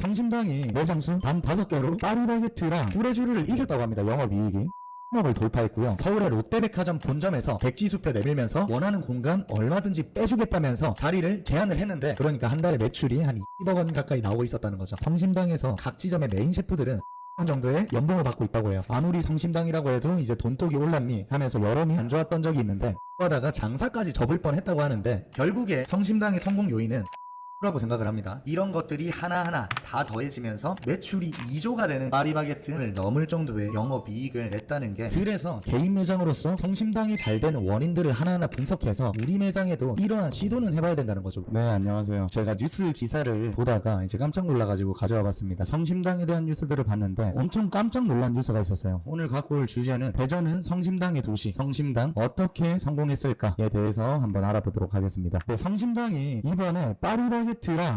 성심당이 매장수 단 5개로 파리바게트랑 뚜레쥬르를 이겼다고 합니다. 영업이익이 10억을 돌파했고요. 서울의 롯데백화점 본점에서 백지수표 내밀면서 원하는 공간 얼마든지 빼주겠다면서 자리를 제한을 했는데, 그러니까 한 달에 매출이 한 20억 원 가까이 나오고 있었다는 거죠. 성심당에서 각 지점의 메인 셰프들은 정도의 연봉을 받고 있다고 해요. 아무리 성심당이라고 해도 이제 돈독이 올랐니 하면서 여론이 안 좋았던 적이 있는데, 그러다가 장사까지 접을 뻔했다고 하는데, 결국에 성심당의 성공 요인은 라고 생각을 합니다. 이런 것들이 하나하나 다 더해지면서 매출이 2조가 되는 파리바게트를 넘을 정도의 영업이익을 냈다는 게, 그래서 개인 매장으로서 성심당이 잘 되는 원인들을 하나하나 분석해서 우리 매장에도 이러한 시도는 해봐야 된다는 거죠. 네, 안녕하세요. 제가 뉴스 기사를 보다가 이제 깜짝 놀라가지고 가져와 봤습니다. 성심당에 대한 뉴스들을 봤는데 엄청 깜짝 놀란 뉴스가 있었어요. 오늘 갖고 올 주제는 대전은 성심당의 도시, 성심당 어떻게 성공했을까에 대해서 한번 알아보도록 하겠습니다. 네, 성심당이 이번에 파리바게트랑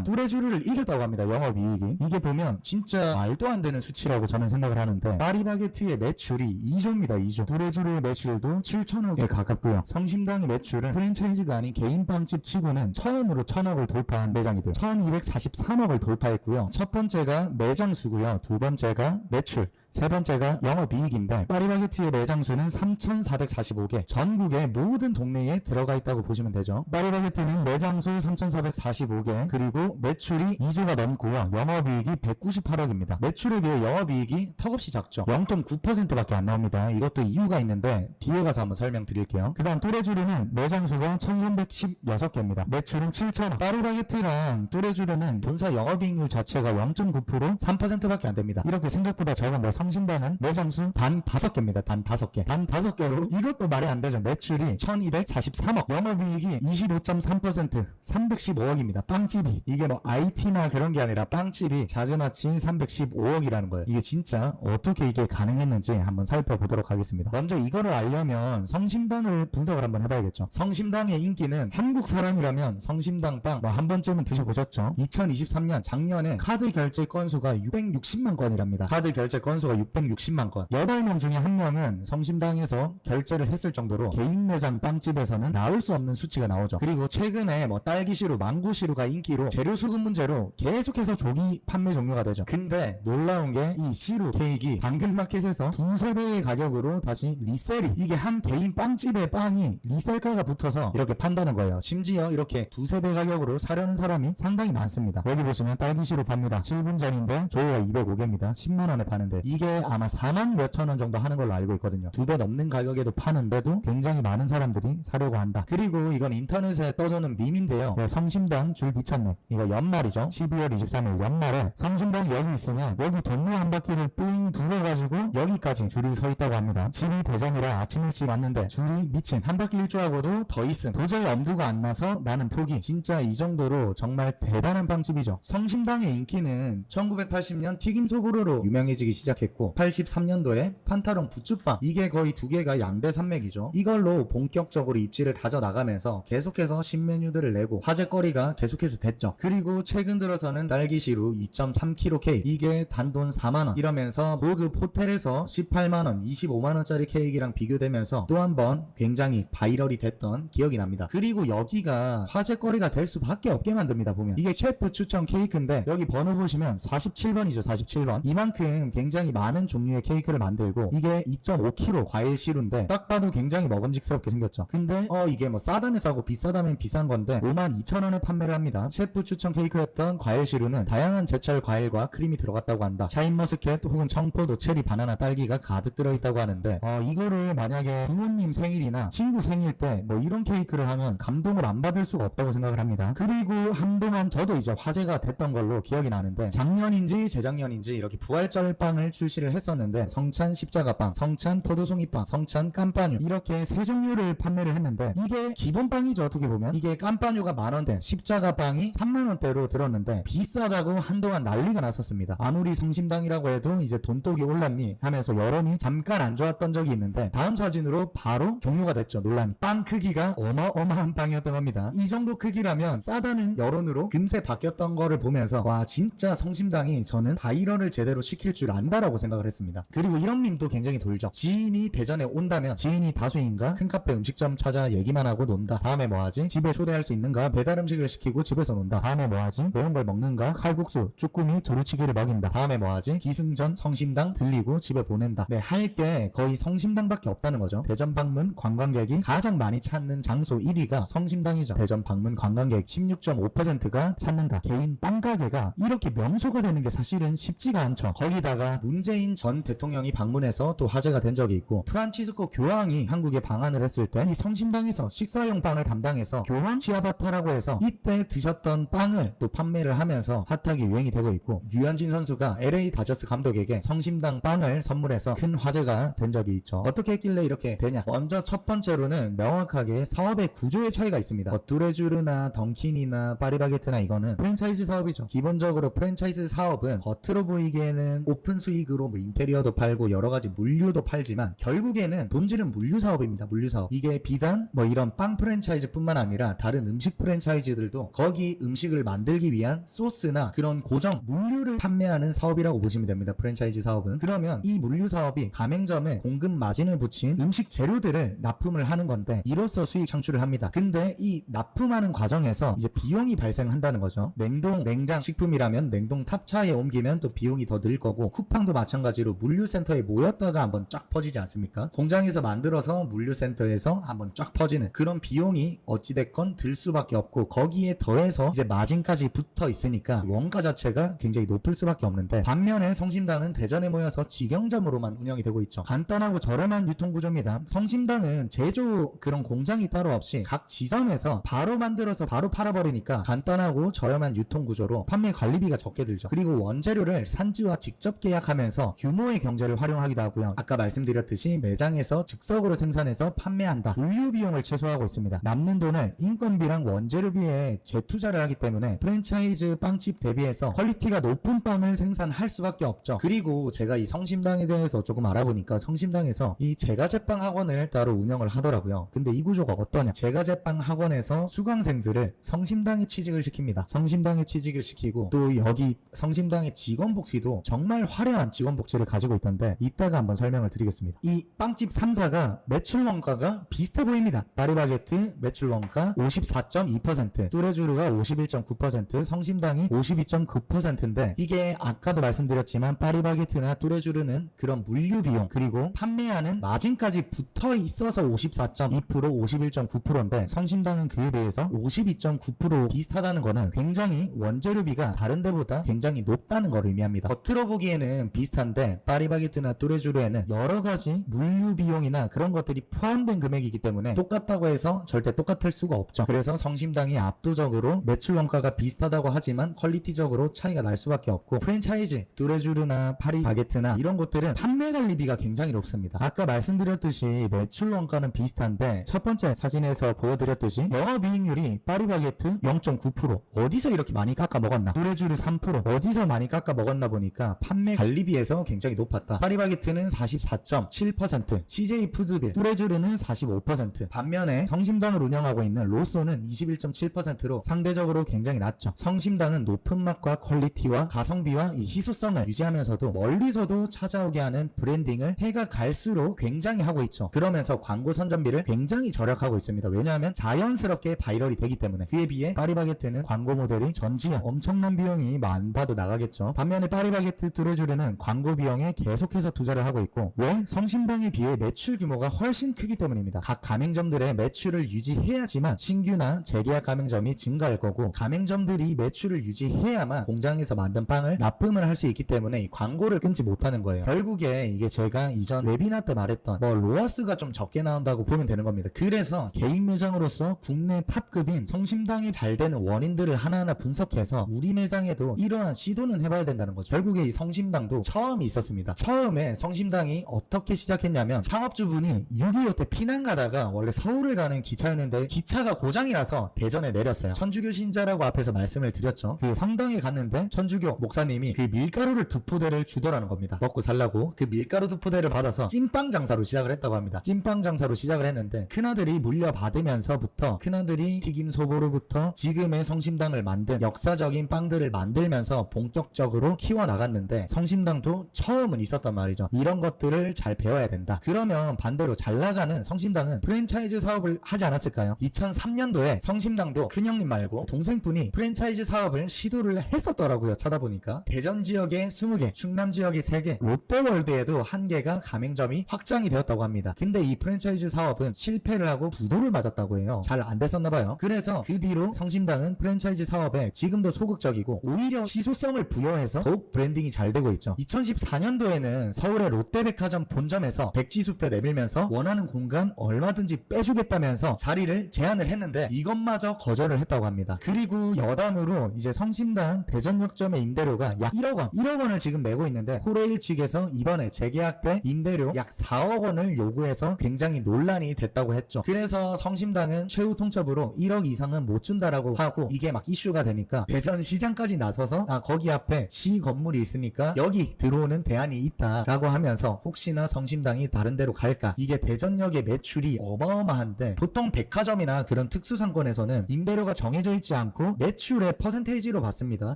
뚜레쥬르를 이겼다고 합니다. 영업이익이. 이게 보면 진짜 말도 안 되는 수치라고 저는 생각을 하는데, 파리바게트의 매출이 2조입니다. 2조. 뚜레쥬르의 매출도 7천억에 가깝고요. 성심당의 매출은 프랜차이즈가 아닌 개인 빵집 치고는 처음으로 1000억을 돌파한 매장이들. 1243억을 돌파했고요. 첫 번째가 매장 수고요. 두 번째가 매출. 세 번째가 영업이익인데, 파리바게트의 매장 수는 3445개, 전국의 모든 동네에 들어가 있다고 보시면 되죠. 파리바게트는 매장 수 3445개, 그리고 매출이 2조가 넘고요. 영업이익이 198억입니다. 매출에 비해 영업이익이 턱없이 작죠. 0.9%밖에 안 나옵니다. 이것도 이유가 있는데 뒤에 가서 한번 설명드릴게요. 그 다음 뚜레쥬르는 매장 수가 1316개입니다. 매출은 7천억. 파리바게트랑 뚜레쥬르는 본사 영업이익률 자체가 0.9%, 3%밖에 안 됩니다. 이렇게 생각보다 적은데, 성심당은 매장수 단 5개입니다. 단 5개. 단 5개로 이것도 말이 안 되죠. 매출이 1243억. 영업이익이 25.3%, 315억입니다. 빵집이. 이게 뭐 IT나 그런 게 아니라 빵집이 자그마치 315억이라는 거예요. 이게 진짜 어떻게 이게 가능했는지 한번 살펴보도록 하겠습니다. 먼저 이거를 알려면 성심당을 분석을 한번 해봐야겠죠. 성심당의 인기는, 한국 사람이라면 성심당 빵 뭐 한 번쯤은 드셔보셨죠? 2023년 작년에 카드 결제 건수가 660만 건이랍니다. 카드 결제 건수가 660만 건. 8명 중에 1명은 성심당에서 결제를 했을 정도로 개인 매장 빵집에서는 나올 수 없는 수치가 나오죠. 그리고 최근에 뭐 딸기시루, 망고시루가 인기로 재료 수급 문제로 계속해서 조기 판매 종료가 되죠. 근데 놀라운 게 이 시루 케이크 당근마켓에서 2~3배의 가격으로 다시 리셀이, 이게 한 개인 빵집의 빵이 리셀가가 붙어서 이렇게 판다는 거예요. 심지어 이렇게 2~3배 가격으로 사려는 사람이 상당히 많습니다. 여기 보시면 딸기시루 팝니다. 7분 전인데 조회가 205개입니다. 10만원에 파는데, 이게 아마 4만 몇천 원 정도 하는 걸로 알고 있거든요. 2배 넘는 가격에도 파는데도 굉장히 많은 사람들이 사려고 한다. 그리고 이건 인터넷에 떠도는 밈인데요. 네, 성심당 줄 미쳤네. 이거 연말이죠. 12월 23일 연말에 성심당 여기 있으면 여기 동네 한 바퀴를 삥 둘러가지고 여기까지 줄이 서 있다고 합니다. 집이 대전이라 아침 일찍 왔는데 줄이 미친, 한 바퀴 일주하고도 더 있음. 도저히 엄두가 안 나서 나는 포기. 진짜 이 정도로 정말 대단한 빵집이죠. 성심당의 인기는 1980년 튀김 소보로로 유명해지기 시작했고, 83년도에 판타롱 부추빵, 이게 거의 두 개가 양대 산맥이죠. 이걸로 본격적으로 입지를 다져나가면서 계속해서 신메뉴들을 내고 화제거리가 계속해서 됐죠. 그리고 최근 들어서는 딸기시루 2.3kg 케이크, 이게 단돈 4만원 이러면서 고급 호텔에서 18만원, 25만원짜리 케이크랑 비교되면서 또 한 번 굉장히 바이럴이 됐던 기억이 납니다. 그리고 여기가 화제거리가 될 수밖에 없게 만듭니다. 보면 이게 셰프 추천 케이크인데, 여기 번호 보시면 47번이죠. 47번. 이만큼 굉장히 많은 종류의 케이크를 만들고, 이게 2.5kg 과일 시루인데 딱 봐도 굉장히 먹음직스럽게 생겼죠. 근데 이게 뭐 싸다면 싸고 비싸다면 비싼 건데 52,000원에 판매를 합니다. 셰프 추천 케이크였던 과일 시루는 다양한 제철 과일과 크림이 들어갔다고 한다. 샤인머스켓 혹은 청포도, 체리, 바나나, 딸기가 가득 들어있다고 하는데, 이거를 만약에 부모님 생일이나 친구 생일 때 뭐 이런 케이크를 하면 감동을 안 받을 수가 없다고 생각을 합니다. 그리고 한동안 저도 이제 화제가 됐던 걸로 기억이 나는데, 작년인지 재작년인지 이렇게 부활절 빵을 출시를 했었는데, 성찬 십자가빵, 성찬 포도송이빵, 성찬 깜빠뉴, 이렇게 세 종류를 판매를 했는데, 이게 기본빵이죠. 어떻게 보면 이게 깜빠뉴가 만원대, 십자가빵이 3만원대로 들었는데 비싸다고 한동안 난리가 났었습니다. 아무리 성심당이라고 해도 이제 돈독이 올랐니 하면서 여론이 잠깐 안 좋았던 적이 있는데, 다음 사진으로 바로 종료가 됐죠. 논란이. 빵 크기가 어마어마한 빵이었던 겁니다. 이 정도 크기라면 싸다는 여론으로 금세 바뀌었던 거를 보면서, 와 진짜 성심당이 저는 바이럴을 제대로 시킬 줄 안다라고 아니라고 생각을 했습니다. 그리고 이런 밈도 굉장히 돌죠. 지인이 대전에 온다면 지인이 다수인가? 큰 카페 음식점 찾아 얘기만 하고 논다. 다음에 뭐하지? 집에 초대할 수 있는가? 배달 음식을 시키고 집에서 논다. 다음에 뭐하지? 매운 걸 먹는가? 칼국수, 쭈꾸미, 두루치기를 먹인다. 다음에 뭐하지? 기승전, 성심당 들리고 집에 보낸다. 네, 할 게 거의 성심당밖에 없다는 거죠. 대전 방문 관광객이 가장 많이 찾는 장소 1위가 성심당이죠. 대전 방문 관광객 16.5%가 찾는다. 개인 빵가게가 이렇게 명소가 되는 게 사실은 쉽지가 않죠. 거기다가 문재인 전 대통령이 방문해서 또 화제가 된 적이 있고, 프란치스코 교황이 한국에 방한을 했을 때 이 성심당에서 식사용 빵을 담당해서 교황 치아바타라고 해서 이때 드셨던 빵을 또 판매를 하면서 핫하게 유행이 되고 있고, 류현진 선수가 LA 다저스 감독에게 성심당 빵을 선물해서 큰 화제가 된 적이 있죠. 어떻게 했길래 이렇게 되냐? 먼저 첫 번째로는 명확하게 사업의 구조의 차이가 있습니다. 뚜레쥬르나 던킨이나 파리바게트나 이거는 프랜차이즈 사업이죠. 기본적으로 프랜차이즈 사업은 겉으로 보이기에는 오픈 수익으로 뭐 인테리어도 팔고 여러가지 물류도 팔지만 결국에는 본질은 물류 사업입니다. 물류 사업. 이게 비단 뭐 이런 빵 프랜차이즈 뿐만 아니라 다른 음식 프랜차이즈들도 거기 음식을 만들기 위한 소스나 그런 고정 물류를 판매하는 사업이라고 보시면 됩니다. 프랜차이즈 사업은. 그러면 이 물류 사업이 가맹점에 공급 마진을 붙인 음식 재료들을 납품을 하는 건데, 이로써 수익 창출을 합니다. 근데 이 납품하는 과정에서 이제 비용이 발생한다는 거죠. 냉동, 냉장 식품이라면 냉동 탑차에 옮기면 또 비용이 더 늘 거고, 쿠팡도 마찬가지로 물류센터에 모였다가 한번 쫙 퍼지지 않습니까? 공장에서 만들어서 물류센터에서 한번 쫙 퍼지는 그런 비용이 어찌됐건 들 수밖에 없고, 거기에 더해서 이제 마진까지 붙어 있으니까 원가 자체가 굉장히 높을 수밖에 없는데, 반면에 성심당은 대전에 모여서 직영점으로만 운영이 되고 있죠. 간단하고 저렴한 유통구조입니다. 성심당은 제조 그런 공장이 따로 없이 각 지점에서 바로 만들어서 바로 팔아버리니까 간단하고 저렴한 유통구조로 판매 관리비가 적게 들죠. 그리고 원재료를 산지와 직접 계약하면서 규모의 경제를 활용하기도 하고요. 아까 말씀드렸듯이 매장에서 즉석으로 생산해서 판매한다. 물류 비용을 최소화하고 있습니다. 남는 돈을 인건비랑 원재료비에 재투자를 하기 때문에 프랜차이즈 빵집 대비해서 퀄리티가 높은 빵을 생산할 수밖에 없죠. 그리고 제가 이 성심당에 대해서 조금 알아보니까 성심당에서 이 제과제빵 학원을 따로 운영을 하더라고요. 근데 이 구조가 어떠냐? 제과제빵 학원에서 수강생들을 성심당에 취직을 시킵니다. 성심당에 취직을 시키고, 또 여기 성심당의 직원 복지도 정말 화려한 직원 복지를 가지고 있던데, 이따가 한번 설명을 드리겠습니다. 이 빵집 3사가 매출 원가가 비슷해 보입니다. 파리바게트 매출 원가 54.2%, 뚜레쥬르가 51.9%, 성심당이 52.9%인데, 이게 아까도 말씀드렸지만 파리바게트나 뚜레쥬르는 그런 물류 비용 그리고 판매하는 마진까지 붙어 있어서 54.2%, 51.9%인데 성심당은 그에 비해서 52.9% 비슷하다는 거는 굉장히 원재료비가 다른 데보다 굉장히 높다는 걸 의미합니다. 겉으로 보기에는 비슷한데 파리바게트나 뚜레쥬르에는 여러가지 물류 비용이나 그런 것들이 포함된 금액이기 때문에 똑같다고 해서 절대 똑같을 수가 없죠. 그래서 성심당이 압도적으로 매출 원가가 비슷하다고 하지만 퀄리티적으로 차이가 날 수밖에 없고, 프랜차이즈 뚜레쥬르나 파리바게트나 이런 곳들은 판매 관리비가 굉장히 높습니다. 아까 말씀드렸듯이 매출 원가는 비슷한데, 첫 번째 사진에서 보여드렸듯이 영업이익률이 파리바게트 0.9%, 어디서 이렇게 많이 깎아 먹었나? 뚜레쥬르 3%, 어디서 많이 깎아 먹었나 보니까 판매 관리비에서 굉장히 높았다. 파리바게트는 44.7%, CJ 푸드빌, 뚜레쥬르는 45%, 반면에 성심당을 운영하고 있는 로쏘는 21.7%로 상대적으로 굉장히 낮죠. 성심당은 높은 맛과 퀄리티와 가성비와 이 희소성을 유지하면서도 멀리서도 찾아오게 하는 브랜딩을 해가 갈수록 굉장히 하고 있죠. 그러면서 광고 선전비를 굉장히 절약하고 있습니다. 왜냐하면 자연스럽게 바이럴이 되기 때문에. 그에 비해 파리바게트는 광고 모델이 전지현 엄청난 비용이 많아도 나가겠죠. 반면에 파리바게트 뚜레쥬르는 광고 비용에 계속해서 투자를 하고 있고, 왜? 성심당에 비해 매출 규모가 훨씬 크기 때문입니다. 각 가맹점들의 매출을 유지해야지만 신규나 재계약 가맹점이 증가할 거고, 가맹점들이 매출을 유지해야만 공장에서 만든 빵을 납품을 할 수 있기 때문에 이 광고를 끊지 못하는 거예요. 결국에 이게 제가 이전 웨비나 때 말했던 로아스가 좀 적게 나온다고 보면 되는 겁니다. 그래서 개인 매장으로서 국내 탑급인 성심당이 잘 되는 원인들을 하나하나 분석해서 우리 매장에도 이러한 시도는 해봐야 된다는 거죠. 결국에 이 성심당도 처음이 있었습니다. 처음에 성심당이 어떻게 시작했냐면, 창업주분이 6.25 때 피난 가다가 원래 서울을 가는 기차였는데 기차가 고장이라서 대전에 내렸어요. 천주교 신자라고 앞에서 말씀을 드렸죠. 그 성당에 갔는데 천주교 목사님이 그 밀가루를 2포대를 주더라는 겁니다. 먹고 살라고. 그 밀가루 2포대를 받아서 찐빵 장사로 시작을 했다고 합니다. 찐빵 장사로 시작을 했는데, 큰아들이 물려받으면서부터, 큰아들이 튀김 소보루부터 지금의 성심당을 만든 역사적인 빵들을 만들면서 본격적으로 키워나갔는데, 성심당 성심당도 처음은 있었단 말이죠. 이런 것들을 잘 배워야 된다. 그러면 반대로 잘 나가는 성심당은 프랜차이즈 사업을 하지 않았을까요? 2003년도에 성심당도 큰형님 말고 동생분이 프랜차이즈 사업을 시도를 했었더라고요. 찾아보니까 대전 지역에 20개, 충남 지역에 3개, 롯데월드에도 1개가 가맹점이 확장이 되었다고 합니다. 근데 이 프랜차이즈 사업은 실패를 하고 부도를 맞았다고 해요. 잘 안 됐었나봐요. 그래서 그 뒤로 성심당은 프랜차이즈 사업에 지금도 소극적이고 오히려 희소성을 부여해서 더욱 브랜딩이 잘 되고 있죠. 2014년도에는 서울의 롯데백화점 본점에서 백지수표 내밀면서 원하는 공간 얼마든지 빼주겠다면서 자리를 제안을 했는데 이것마저 거절을 했다고 합니다. 그리고 여담으로 이제 성심당 대전역점의 임대료가 약 1억 원을 지금 내고 있는데 코레일 측에서 이번에 재계약 때 임대료 약 4억 원을 요구해서 굉장히 논란이 됐다고 했죠. 그래서 성심당은 최후 통첩으로 1억 이상은 못 준다라고 하고 이게 막 이슈가 되니까 대전시장까지 나서서 거기 앞에 시 건물이 있으니까 여기 들어오는 대안이 있다라고 하면서 혹시나 성심당이 다른 데로 갈까. 이게 대전역의 매출이 어마어마한데 보통 백화점이나 그런 특수상권에서는 임대료가 정해져 있지 않고 매출의 퍼센테이지로 받습니다.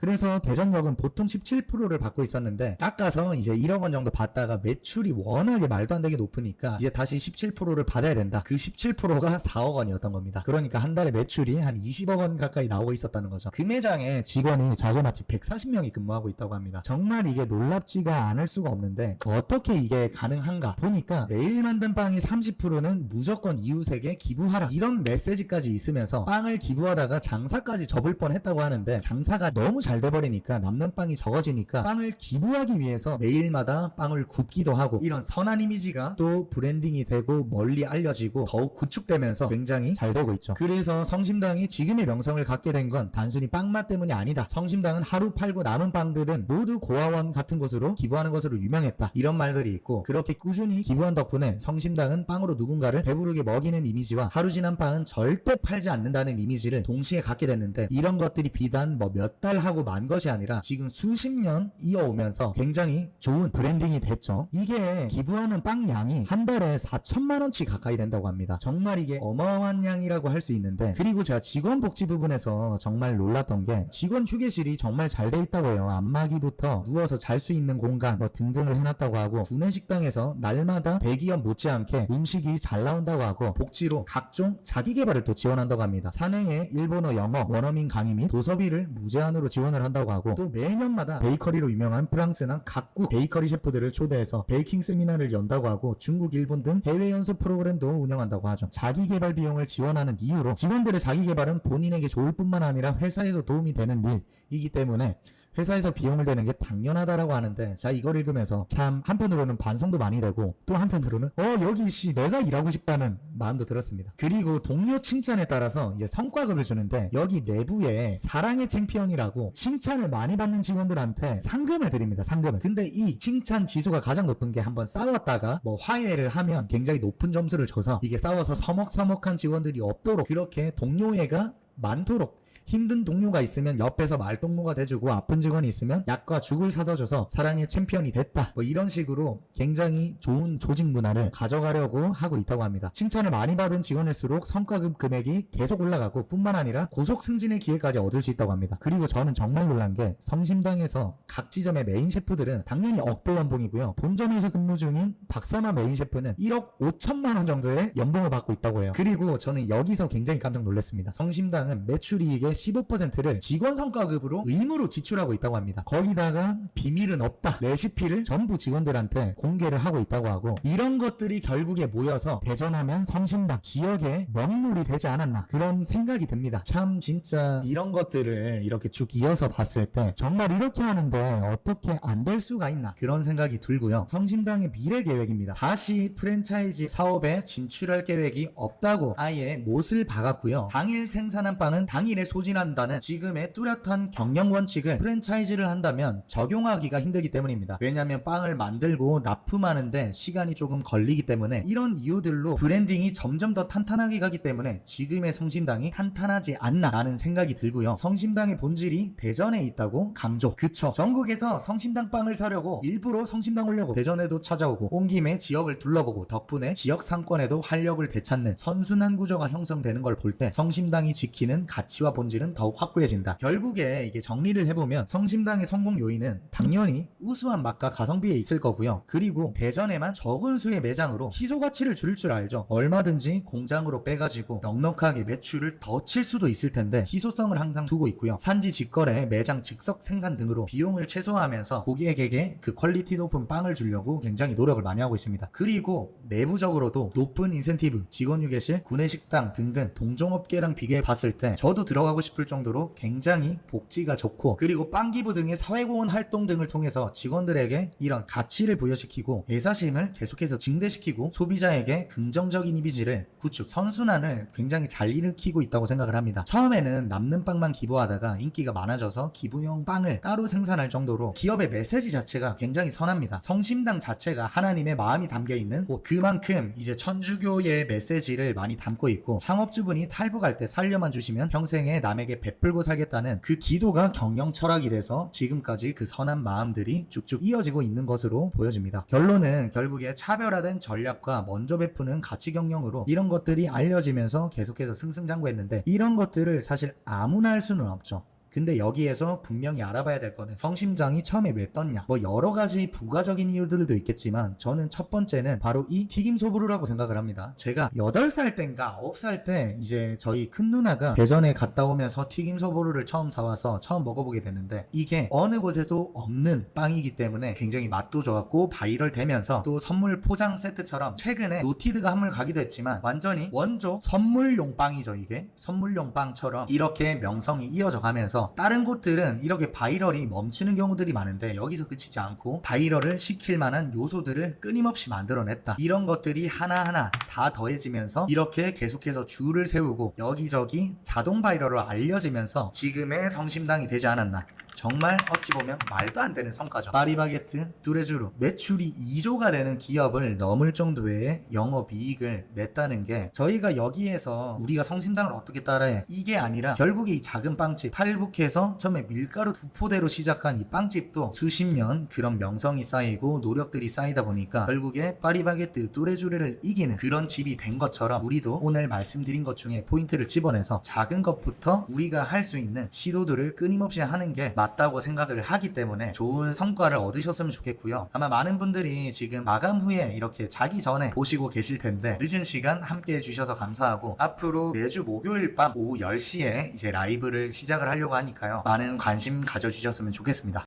그래서 대전역은 보통 17%를 받고 있었는데 깎아서 이제 1억 원 정도 받다가 매출이 워낙에 말도 안 되게 높으니까 이제 다시 17%를 받아야 된다. 그 17%가 4억 원이었던 겁니다. 그러니까 한 달에 매출이 한 20억 원 가까이 나오고 있었다는 거죠. 그 매장에 직원이 자그마치 140명이 근무하고 있다고 합니다. 정말 이게 놀랍지가 않을 수가 없는데 어떻게 이게 가능한가 보니까 매일 만든 빵이 30%는 무조건 이웃에게 기부하라 이런 메시지까지 있으면서 빵을 기부하다가 장사까지 접을 뻔했다고 하는데 장사가 너무 잘 돼버리니까 남는 빵이 적어지니까 빵을 기부하기 위해서 매일마다 빵을 굽기도 하고 이런 선한 이미지가 또 브랜딩이 되고 멀리 알려지고 더욱 구축되면서 굉장히 잘 되고 있죠. 그래서 성심당이 지금의 명성을 갖게 된 건 단순히 빵맛 때문이 아니다. 성심당은 하루 팔고 남은 빵들은 모두 고아원 같은 곳으로 기부하는 것으로 유명했다. 이런 말들이 있고 그렇게 꾸준히 기부한 덕분에 성심당은 빵으로 누군가를 배부르게 먹이는 이미지와 하루 지난 빵은 절대 팔지 않는다는 이미지를 동시에 갖게 됐는데 이런 것들이 비단 뭐 몇 달 하고 만 것이 아니라 지금 수십 년 이어오면서 굉장히 좋은 브랜딩이 됐죠. 이게 기부하는 빵 양이 한 달에 4천만 원치 가까이 된다고 합니다. 정말 이게 어마어마한 양이라고 할 수 있는데 그리고 제가 직원 복지 부분에서 정말 놀랐던 게 직원 휴게실이 정말 잘 돼 있다고 해요. 안마기부터 누워서 잘 수 있는 공간 뭐 등등을 해놨다고 하고 구내식당에서 날마다 대기업 못지않게 음식이 잘 나온다고 하고 복지로 각종 자기개발을 또 지원한다고 합니다. 사내에 일본어, 영어, 원어민 강의 및 도서비를 무제한으로 지원을 한다고 하고 또 매년마다 베이커리로 유명한 프랑스나 각국 베이커리 셰프들을 초대해서 베이킹 세미나를 연다고 하고 중국, 일본 등 해외 연수 프로그램도 운영한다고 하죠. 자기개발 비용을 지원하는 이유로 직원들의 자기개발은 본인에게 좋을 뿐만 아니라 회사에도 도움이 되는 일이기 때문에 회사에서 비용을 대는 게 당연하다라고 하는데 자 이걸 읽으면서 참 한편으로는 반성도 많이 되고 또 한편으로는 여기 내가 일하고 싶다는 마음도 들었습니다. 그리고 동료 칭찬에 따라서 이제 성과급을 주는데 여기 내부에 사랑의 챔피언이라고 칭찬을 많이 받는 직원들한테 상금을 드립니다. 상금을. 근데 이 칭찬 지수가 가장 높은 게 한번 싸웠다가 뭐 화해를 하면 굉장히 높은 점수를 줘서 이게 싸워서 서먹서먹한 직원들이 없도록 그렇게 동료애가 많도록 힘든 동료가 있으면 옆에서 말동무가 돼주고 아픈 직원이 있으면 약과 죽을 사다 줘서 사랑의 챔피언이 됐다 뭐 이런 식으로 굉장히 좋은 조직 문화를 가져가려고 하고 있다고 합니다. 칭찬을 많이 받은 직원일수록 성과급 금액이 계속 올라가고 뿐만 아니라 고속 승진의 기회까지 얻을 수 있다고 합니다. 그리고 저는 정말 놀란 게 성심당에서 각 지점의 메인 셰프들은 당연히 억대 연봉이고요. 본점에서 근무 중인 박사마 메인 셰프는 1억 5천만 원 정도의 연봉을 받고 있다고 해요. 그리고 저는 여기서 굉장히 깜짝 놀랐습니다. 성심당은 매출이익의 15%를 직원 성과급으로 의무로 지출하고 있다고 합니다. 거기다가 비밀은 없다. 레시피를 전부 직원들한테 공개를 하고 있다고 하고 이런 것들이 결국에 모여서 대전하면 성심당 지역의 명물이 되지 않았나 그런 생각이 듭니다. 참 진짜 이런 것들을 이렇게 쭉 이어서 봤을 때 정말 이렇게 하는데 어떻게 안 될 수가 있나 그런 생각이 들고요. 성심당의 미래 계획입니다. 다시 프랜차이즈 사업에 진출할 계획이 없다고 아예 못을 박았고요. 당일 생산한 빵은 당일에 소진한다는 지금의 뚜렷한 경영 원칙을 프랜차이즈를 한다면 적용하기가 힘들기 때문입니다. 왜냐하면 빵을 만들고 납품하는데 시간이 조금 걸리기 때문에 이런 이유들로 브랜딩이 점점 더 탄탄하게 가기 때문에 지금의 성심당이 탄탄하지 않나 라는 생각이 들고요. 성심당의 본질이 대전에 있다고 강조. 그쵸. 전국에서 성심당 빵을 사려고 일부러 성심당 오려고 대전에도 찾아오고 온 김에 지역을 둘러보고 덕분에 지역 상권에도 활력을 되찾는 선순환 구조가 형성되는 걸 볼 때 성심당이 지키는 가치와 본질 본질은 더욱 확고해진다. 결국에 이게 정리를 해보면 성심당의 성공 요인은 당연히 우수한 맛과 가성비에 있을 거고요. 그리고 대전에만 적은 수의 매장으로 희소 가치를 줄일 줄 알죠. 얼마든지 공장으로 빼가지고 넉넉하게 매출을 더 칠 수도 있을 텐데 희소성을 항상 두고 있고요. 산지 직거래, 매장 즉석 생산 등으로 비용을 최소화하면서 고객에게 그 퀄리티 높은 빵을 주려고 굉장히 노력을 많이 하고 있습니다. 그리고 내부적으로도 높은 인센티브, 직원 휴게실, 구내식당 등등 동종업계랑 비교해 봤을 때 저도 들어가고 싶을 정도로 굉장히 복지가 좋고, 그리고 빵기부 등의 사회공헌 활동 등을 통해서 직원들에게 이런 가치를 부여시키고 애사심을 계속해서 증대시키고 소비자에게 긍정적인 이미지를 구축, 선순환을 굉장히 잘 일으키고 있다고 생각을 합니다. 처음에는 남는 빵만 기부하다가 인기가 많아져서 기부용 빵을 따로 생산할 정도로 기업의 메시지 자체가 굉장히 선합니다. 성심당 자체가 하나님의 마음이 담겨있는 곳, 그만큼 이제 천주교의 메시지를 많이 담고 있고, 창업주분이 탈북할 때 살려만 주시면 평생에 남에게 베풀고 살겠다는 그 기도가 경영 철학이 돼서 지금까지 그 선한 마음들이 쭉쭉 이어지고 있는 것으로 보여집니다. 결론은 결국에 차별화된 전략과 먼저 베푸는 가치 경영으로 이런 것들이 알려지면서 계속해서 승승장구했는데, 이런 것들을 사실 아무나 할 수는 없죠. 근데 여기에서 분명히 알아봐야 될 거는 성심당이 처음에 왜 떴냐, 뭐 여러 가지 부가적인 이유들도 있겠지만 저는 첫 번째는 바로 이 튀김 소보루라고 생각을 합니다. 제가 8살 땐가 9살 때 이제 저희 큰 누나가 대전에 갔다 오면서 튀김 소보루를 처음 사와서 처음 먹어보게 됐는데, 이게 어느 곳에도 없는 빵이기 때문에 굉장히 맛도 좋았고 바이럴 되면서 또 선물 포장 세트처럼 최근에 노티드가 한물 가기도 했지만 완전히 원조 선물용 빵이죠. 이게 선물용 빵처럼 이렇게 명성이 이어져 가면서 다른 곳들은 이렇게 바이럴이 멈추는 경우들이 많은데 여기서 그치지 않고 바이럴을 시킬 만한 요소들을 끊임없이 만들어냈다. 이런 것들이 하나하나 다 더해지면서 이렇게 계속해서 줄을 세우고 여기저기 자동 바이럴로 알려지면서 지금의 성심당이 되지 않았나. 정말 어찌 보면 말도 안 되는 성과죠. 파리바게트, 뚜레쥬르 매출이 2조가 되는 기업을 넘을 정도의 영업이익을 냈다는 게, 저희가 여기에서 우리가 성심당을 어떻게 따라해 이게 아니라 결국에 이 작은 빵집 탈북해서 처음에 밀가루 두 포대로 시작한 이 빵집도 수십 년 그런 명성이 쌓이고 노력들이 쌓이다 보니까 결국에 파리바게트, 뚜레쥬르를 이기는 그런 집이 된 것처럼, 우리도 오늘 말씀드린 것 중에 포인트를 집어내서 작은 것부터 우리가 할 수 있는 시도들을 끊임없이 하는 게 맞다고 생각을 하기 때문에 좋은 성과를 얻으셨으면 좋겠고요. 아마 많은 분들이 지금 마감 후에 이렇게 자기 전에 보시고 계실 텐데 늦은 시간 함께 해주셔서 감사하고, 앞으로 매주 목요일 밤 오후 10시에 이제 라이브를 시작을 하려고 하니까요. 많은 관심 가져주셨으면 좋겠습니다.